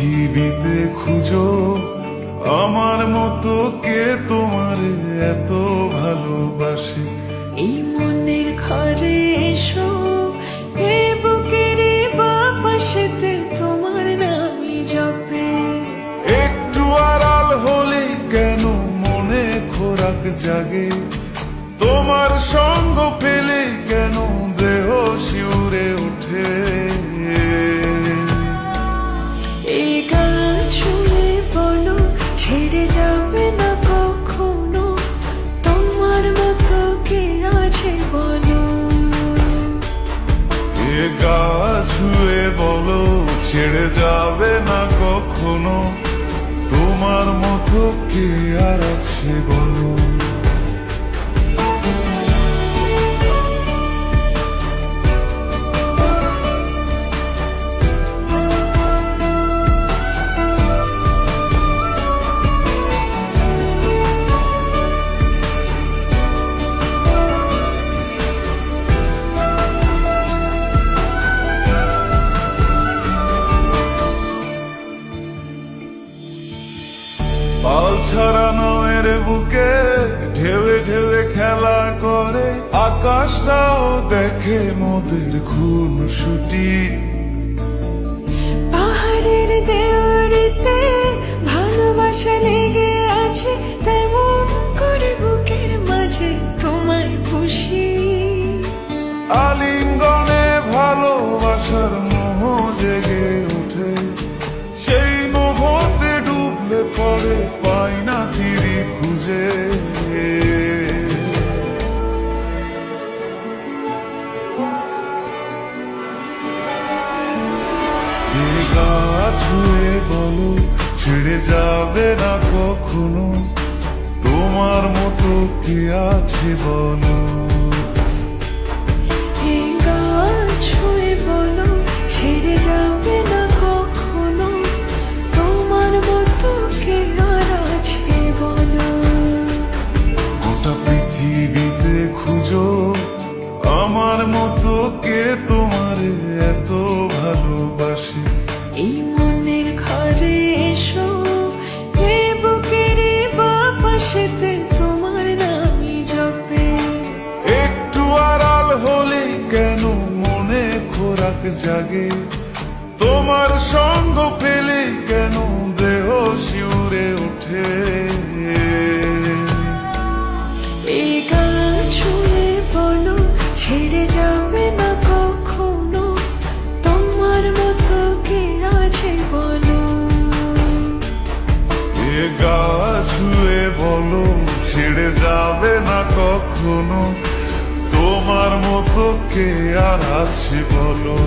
পৃথিবীতে খুঁজো আমার মতো কে তোমার এত ভালোবাসে। এই মনের ঘরে এসো, এ বুকের বাপাশেতে তোমার নামই জপে। একটু আড়াল হলে কেন মনে খোরাক জাগে, তোমার সঙ্গ পেলে কেন দেহ শিউরে ওঠে। এই গান শুনে বলো ছেড়ে যাবে না কখনো, তোমার মতো কে আছে বলো। এ গা ছুঁয়ে বলো ছেড়ে যাবে না কখনো, তোমার মতো কে আর আছে বলো। পাল ছাড়া নয়ের বুকে ঢেউে ঢেউে খেলা করে, আকাশটাও দেখে মোদের খুন ছুটি। পাহাড়ের দেওয়ারিতে ভালোবাসা লেগে আছে, তেমন করে বুকের মাঝে তোমায় খুশি। আলিঙ্গনে ভালোবাসার মোহ জেগে ওঠে, সেই মোহতে ডুবলে পড়ে পাই না ফিরি খুঁজে। এ গা ছুঁয়ে বলো ছেড়ে যাবে না কখনো, তোমার মতো কে আছে বলো। এই গান ছুঁয়ে বলো ছেড়ে যাবে না কখনো, তোমার মতো কে আর আছে বলো। গোটা পৃথিবীতে খুঁজো আমার মতো কে তোমার এত ভালোবাসে। এই মনের ঘরে এসো, এ বুকের বাপাশেতে তোমার নামই জপে। একটু আড়াল হলে কেন মনে খোরাক জাগে, তোমার সঙ্গ পেলে কেন দেহ শিউরে ওঠে। এই গান ছুঁয়ে বলো ছেড়ে যাবে না কখনো, তোমার মতো কে আছে বলো। এ গা ছুঁয়ে বলো ছেড়ে যাবে না কখনো, তোমার মতো কে আর আছে বলো।